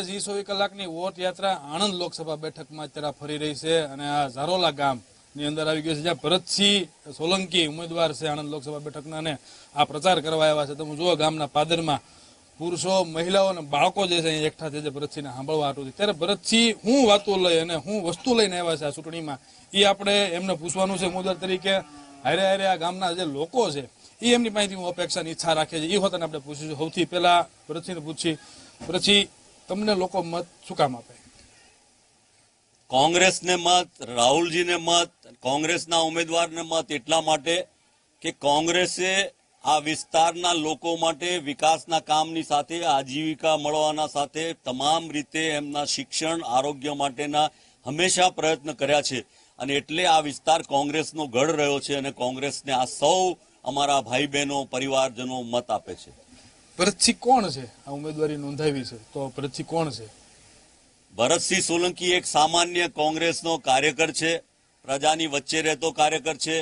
જી 24 કલાકની વોટ યાત્રા આણંદ લોકસભા બેઠકમાં અત્યારે ફરી રહી છે અને આ ઝારોલા ગામની અંદર આવી ગયું છે, જ્યાં ભરતસિંહ સોલંકી ઉમેદવાર છે આણંદ લોકસભા બેઠકના અને આ પ્રચાર કરવા આવ્યા છે. તમે જુઓ ગામના પાદરમાં પુરુષો, મહિલાઓ અને બાળકો જે છે અહીં એકઠા થઈ છે ભરતસિંહને સાંભળવા હાટુથી. ત્યારે ભરતસિંહ હું વાતો લઈ અને હું વસ્તુ લઈને આવ્યા છે આ ચૂંટણીમાં, એ આપણે એમને પૂછવાનું છે ઉમેદવાર તરીકે. હારે હારે આ ગામના જે લોકો છે એ એમની પાસેથી હું અપેક્ષાની ઈચ્છા રાખે છે, એ હોતાને આપણે પૂછીશું. સૌથી પહેલા ભરતસિંહને પૂછી, ભરતસિંહ, તમને લોકો મત શું કામ આપે? કોંગ્રેસને મત, રાહુલજીને મત, કોંગ્રેસના ઉમેદવારને મત એટલા માટે કે કોંગ્રેસે આ વિસ્તારના લોકો માટે વિકાસના કામની સાથે આજીવિકા મળવાના સાથે તમામ રીતે એમના શિક્ષણ, આરોગ્ય માટેના હંમેશા પ્રયત્ન કર્યા છે અને એટલે આ વિસ્તાર કોંગ્રેસનો ગઢ રહ્યો છે અને કોંગ્રેસને આ સૌ અમારા ભાઈ બહેનો, પરિવારજનો મત આપે છે. ભરતસિંહ કોણ છે? આ ઉમેદવારી નોંધાવી છે તો ભરતસિંહ કોણ છે? ભરતસિંહ સોલંકી એક સામાન્ય કોંગ્રેસનો કાર્યકર છે, પ્રજાની વચ્ચે રહેતો કાર્યકર છે,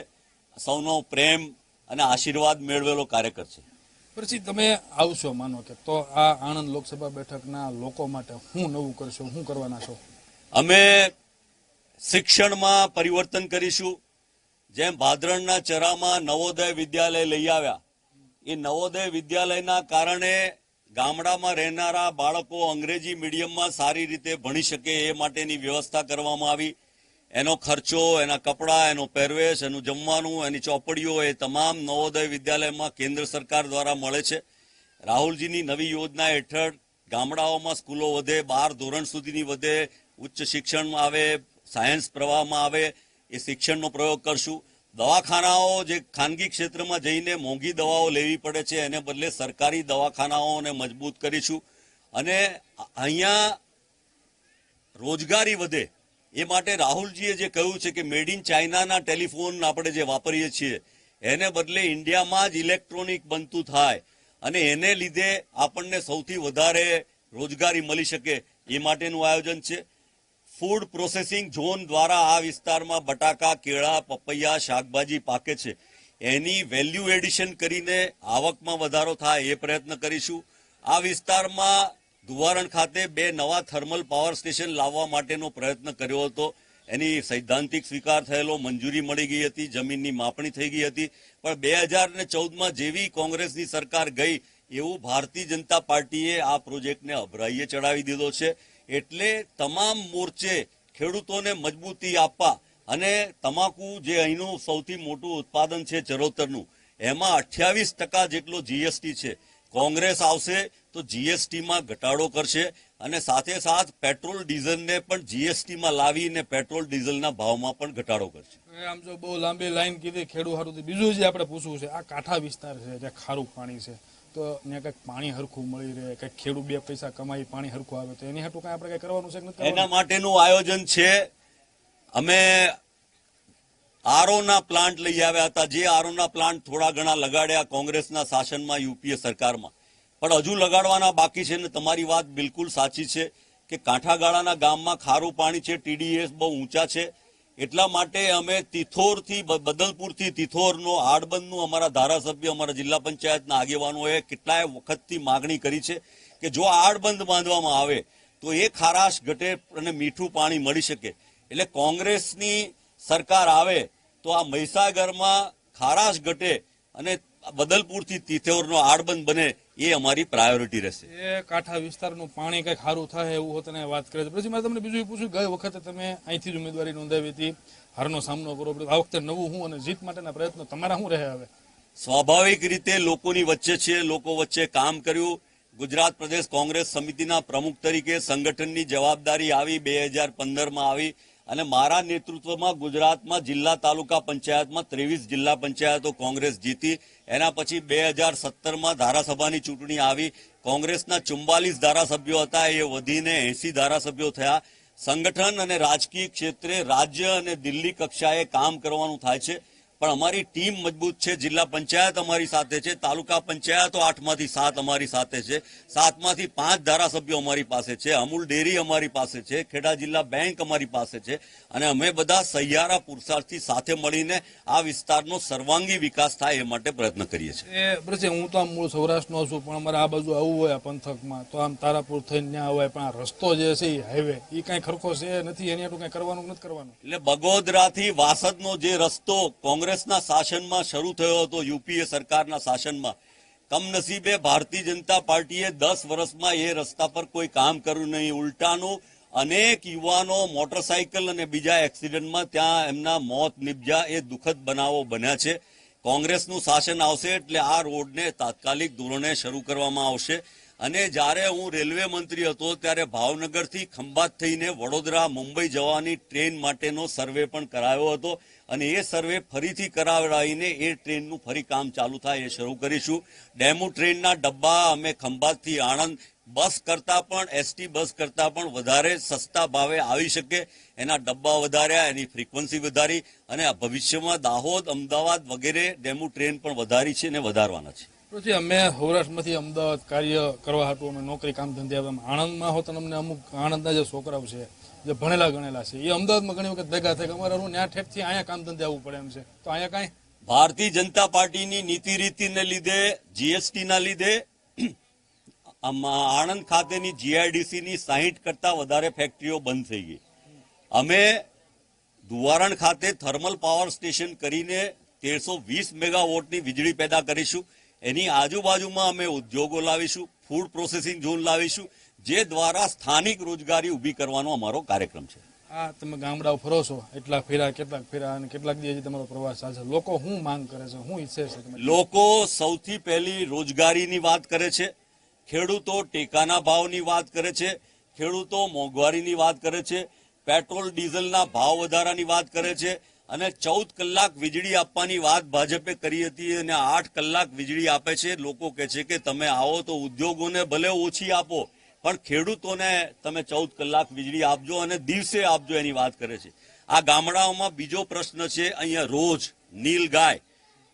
સૌનો પ્રેમ અને આશીર્વાદ મેળવેલો કાર્યકર છે. ભરતસિંહ, તમે આવશો માનો કે તો આ આણંદ લોકસભા બેઠકના લોકો માટે શું નવું કરશો, શું કરવાના છો? અમે શિક્ષણમાં પરિવર્તન કરીશું. જેમ ભાદરણના ચરામાં નવોદય વિદ્યાલય લઈ આવ્યા, એ નવોદય વિદ્યાલયના કારણે ગામડામાં રહેનારા બાળકો અંગ્રેજી મીડિયમમાં સારી રીતે ભણી શકે એ માટેની વ્યવસ્થા કરવામાં આવી. એનો ખર્ચો, એના કપડાં, એનો પહેરવેશ, એનું જમવાનું, એની ચોપડીઓ એ તમામ નવોદય વિદ્યાલયમાં કેન્દ્ર સરકાર દ્વારા મળે છે. રાહુલજીની નવી યોજના હેઠળ ગામડાઓમાં સ્કૂલો વધે, 12 ધોરણ સુધીની વધે, ઉચ્ચ શિક્ષણમાં આવે, સાયન્સ પ્રવાહમાં આવે, એ શિક્ષણનો પ્રયોગ કરશું. દવાખાનાઓ જે ખાનગી ક્ષેત્રમાં જઈને મોંઘી દવાઓ લેવી પડે છે એને બદલે સરકારી દવાખાનાઓને મજબૂત કરીશું અને અહીંયા રોજગારી વધે એ માટે રાહુલજીએ જે કહ્યું છે કે મેડ ઇન ચાઇનાના ટેલિફોન આપણે જે વાપરીએ છીએ એને બદલે ઇન્ડિયામાં જ ઇલેક્ટ્રોનિક બનતું થાય અને એને લીધે આપણને સૌથી વધારે રોજગારી મળી શકે એ માટેનું આયોજન છે. ફૂડ પ્રોસેસિંગ ઝોન દ્વારા આ વિસ્તારમાં બટાકા, કેળા, પપૈયા, શાકભાજી પાકે છે, એની વેલ્યુ એડિશન કરીને આવકમાં વધારો થાય એ પ્રયત્ન કરીશું. આ વિસ્તારમાં ધુવારણ ખાતે 2 નવા થર્મલ પાવર સ્ટેશન લાવવા માટેનો પ્રયત્ન કર્યો હતો. એની સૈદ્ધાંતિક સ્વીકાર થયેલો, મંજૂરી મળી ગઈ હતી, જમીનની માપણી થઈ ગઈ હતી, પણ 2014માં જેવી કોંગ્રેસની સરકાર ગઈ એવું ભારતીય જનતા પાર્ટીએ આ પ્રોજેક્ટને અભરાઈએ ચડાવી દીધો છે. એટલે તમામ મોરચે ખેડૂતોને મજબૂતી આપવા અને તમાકુ જે અહીંનું સૌથી મોટું ઉત્પાદન છે ચરોતરનું, એમાં 28% જેટલો જીએસટી છે. કોંગ્રેસ આવશે તો જીએસટીમાં ઘટાડો કરશે અને સાથે સાથ પેટ્રોલ ડીઝલને પણ જીએસટીમાં લાવીને પેટ્રોલ ડીઝલના ભાવમાં પણ ઘટાડો કરશે. આમ જો બહુ લાંબી લાઈન કીધી ખેડૂત હારું. બીજું જે આપણે પૂછવું છે, આ કાંઠા વિસ્તાર છે જ્યાં ખારું પાણી છે, તો ત્યાં કંઈક પાણી હરખું મળી રહે, કંઈક ખેડૂત 2 પૈસા કમાઈ પાણી હરખું આવે, તો એની હાટું કાંઈ આપણે કંઈ કરવાનું છે કે નથી? એના માટેનું આયોજન છે. અમે આરઓના પ્લાન્ટ લઈ આવ્યા હતા, જે આરઓના પ્લાન્ટ થોડા ઘણા લગાડ્યા કોંગ્રેસના શાસનમાં, યુપીએ સરકારમાં, પણ હજુ લગાડવાના બાકી છે. ને તમારી વાત બિલકુલ સાચી છે કે કાંઠાગાળાના ગામમાં ખારું પાણી છે, ટીડીએસ બહુ ઊંચા છે. એટલા માટે અમે તિથોરથી, બદલપુરથી તિથોરનો આડબંધનું અમારા ધારાસભ્ય, અમારા જિલ્લા પંચાયતના આગેવાનોએ કેટલાય વખતથી માગણી કરી છે કે જો આડબંધ બાંધવામાં આવે તો એ ખારાશ ઘટે અને મીઠું પાણી મળી શકે. એટલે કોંગ્રેસની સરકાર આવે તો આ મહીસાગરમાં ખારાશ ઘટે અને બદલપુરથી તિથોરનો આડબંધ બને એ અમારી પ્રાયોરિટી રહેશે. એ કાંઠા વિસ્તારનું પાણી કંઈક સારું થાય એવું હોત ને વાત કરે છે. પછી મારે તમને બીજું એ પૂછ્યું, ગઈ વખતે તમે અહીંથી જ ઉમેદવારી નોંધાવી હતી, હારનો સામનો કરવો પડ્યો, આ વખતે નવું હું અને જીત માટેના પ્રયત્નો તમારા શું રહે? હવે સ્વાભાવિક રીતે લોકોની વચ્ચે છે, લોકો વચ્ચે કામ કર્યું. ગુજરાત પ્રદેશ કોંગ્રેસ સમિતિના પ્રમુખ તરીકે સંગઠનની જવાબદારી આવી 2015માં આવી અને મારા નેતૃત્વમાં ગુજરાતમાં જિલ્લા તાલુકા પંચાયતમાં 23 જિલ્લા પંચાયતો કોંગ્રેસ જીતી. એના પછી 2017માં ધારાસભાની ચૂંટણી આવી. કોંગ્રેસના 44 ધારાસભ્યો હતા, એ વધીને 80 ધારાસભ્યો થયા. સંગઠન અને રાજકીય ક્ષેત્રે રાજ્ય અને દિલ્હી કક્ષાએ કામ કરવાનું થાય છે. પણ અમારી ટીમ મજબૂત છે. જિલ્લા પંચાયત અમારી સાથે છે, તાલુકા પંચાયતો 8માંથી 7 અમારી સાથે છે, 7માંથી 5 ધારાસભ્યો અમારી પાસે છે, અમૂલ ડેરી અમારી પાસે છે, ખેડા જિલ્લા બેંક અમારી પાસે છે, અને અમે બધા સહિયારા પુરુષાર્થથી સાથે મળીને આ વિસ્તારનો સર્વાંગી વિકાસ થાય એ માટે પ્રયત્ન કરીએ છીએ. એ બરાબર છે. હું તો આમ મૂળ સૌરાષ્ટ્રનો છું, પણ અમારે આ બાજુ આવવું હોય આ પંથકમાં તો આમ તારાપુર થઈને ત્યાં હોય, પણ આ રસ્તો જે છે એ હાઈવે એ કાંઈ ખરખો છે નથી, એની આટલું કાંઈ કરવાનું નથી કરવાનું. એટલે બગોદરાથી વાસદનો જે રસ્તો કોંગ્રેસના શાસનમાં શરૂ થયો હતો, યુપીએ સરકારના શાસનમાં, કમનસીબે ભારતીય જનતા પાર્ટીએ 10 વર્ષમાં એ રસ્તા પર કોઈ કામ કર્યું નહીં. ઉલટાનું અનેક યુવાનો મોટરસાયકલ અને બીજા એક્સિડન્ટમાં ત્યાં એમના મોત નિપજ્યા. એ દુઃખદ બનાવો બન્યા છે. કોંગ્રેસનું શાસન આવશે એટલે આ રોડને તાત્કાલિક ધોરણે શરૂ કરવામાં આવશે. અને જ્યારે હું રેલવે મંત્રી હતો ત્યારે ભાવનગરથી ખંભાત થઈને વડોદરા મુંબઈ જવાની ટ્રેન માટેનો સર્વે પણ કરાયો હતો, અને એ સર્વે ફરીથી કરાવડાવીને એ ટ્રેનનું ફરી કામ ચાલુ થાય એ શરૂ કરીશું. ડેમુ ટ્રેનના ડબ્બા અમે ખંભાતથી આણંદ બસ કરતા પણ, એસટી બસ કરતા પણ વધારે સસ્તા ભાવે આવી શકે એના ડબ્બા વધાર્યા, એની ફ્રીક્વન્સી વધારી, અને ભવિષ્યમાં દાહોદ, અમદાવાદ વગેરે ડેમુ ટ્રેન પણ વધારી છે અને વધારવાના છે. પછી અમે સૌરાષ્ટ્રમાંથી અમદાવાદ કાર્ય કરવા હાટું અમે નોકરી કામ ધંધે આવ્યા. આણંદમાં હો તો અમને અમુક આણંદના જે છોકરાઓ છે જે ભણેલા ગણેલા છે એ અમદાવાદમાં ઘણી વખત ભેગા થાય કે અમારે ત્યાં ઠેઠથી અહીંયા કામ ધંધે આવવું પડે એમ છે, તો અહીંયા કાંઈ ભારતીય જનતા પાર્ટીની નીતિ રીતિને લીધે, જીએસટીના લીધે આણંદ ખાતેની જીઆઈડીસીની 60 કરતા વધારે ફેક્ટરીઓ બંધ થઈ ગઈ. અમે દુવારણ ખાતે થર્મલ પાવર સ્ટેશન કરીને 1320 મેગાવોટની વીજળી પેદા કરીશું. એની આજુબાજુમાં અમે ઉદ્યોગો લાવીશું, ફૂડ પ્રોસેસિંગ ઝોન લાવીશું, જે દ્વારા સ્થાનિક રોજગારી ઊભી કરવાનો અમારો કાર્યક્રમ છે. આ તમે ગામડાઓ ફરો છો, એટલા ફેરા કેટલાક ફેરા અને કેટલાક દિવસ તમારો પ્રવાસ ચાલશે, લોકો શું માંગ કરે છે, શું ઈચ્છે છે? લોકો સૌથી પહેલી રોજગારીની વાત કરે છે, ખેડૂતો ટેકાના ભાવની વાત કરે છે, ખેડૂતો મોંઘવારીની વાત કરે છે, પેટ્રોલ ડીઝલના ભાવ વધારાની વાત કરે છે, અને 14 કલાક વીજળી આપવાની વાત ભાજપે કરી હતી અને 8 કલાક વીજળી આપે છે. લોકો કહે છે કે તમે આવો તો ઉદ્યોગોને ભલે ઓછી આપો પણ ખેડૂતોને તમે 14 કલાક વીજળી આપજો અને દિવસે આપજો એની વાત કરે છે. આ ગામડાઓમાં બીજો પ્રશ્ન છે, અહીંયા રોજ નીલગાય,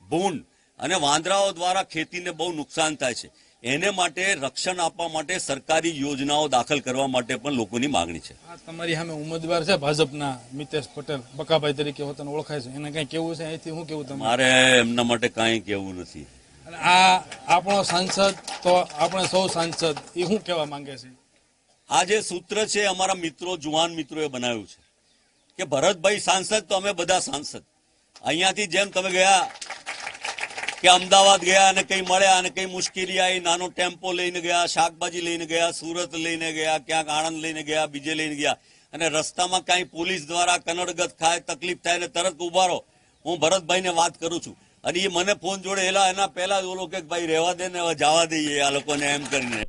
ભૂંડ અને વાંદરાઓ દ્વારા ખેતીને બહુ નુકસાન થાય છે. એને માટે રક્ષણ આપવા માટે સરકારી યોજનાઓ દાખલ કરવા માટે પણ લોકોની માંગણી છે. આ તમારી સામે ઉમેદવાર છે ભાજપના મિતેશ પટેલ, બકાભાઈ તરીકે પોતાને ઓળખાય છે, એને કઈ કેવું છે અહીંથી? શું કેવું તમારે? મારે એમના માટે કાંઈ કેવું નથી. અને આ આપણો સાંસદ, તો આપણે સૌ સાંસદ, એ શું કહેવા માંગે છે? આ જે સૂત્ર છે અમારા મિત્રો, જુવાન મિત્રોએ બનાવ્યું છે કે ભરતભાઈ સાંસદ તો અમે બધા સાંસદ. અહીંયાથી જેમ તમે ગયા કે અમદાવાદ ગયા અને કઈ મળ્યા અને કઈ મુશ્કેલી આવી, નાનો ટેમ્પો લઈને ગયા, શાકભાજી લઈને ગયા, સુરત લઈને ગયા, ક્યાંક આણંદ લઈને ગયા, બીજે લઈને ગયા, અને રસ્તામાં કાંઈ પોલીસ દ્વારા કનડગત ખાય, તકલીફ થાય ને તરત ઉભા રહો. હું ભરતભાઈને વાત કરું છું અને એ મને ફોન જોડે એના પહેલા જ ઓલો કે ભાઈ રહેવા દે ને હવે જવા દઈએ આ લોકોને એમ કરીને.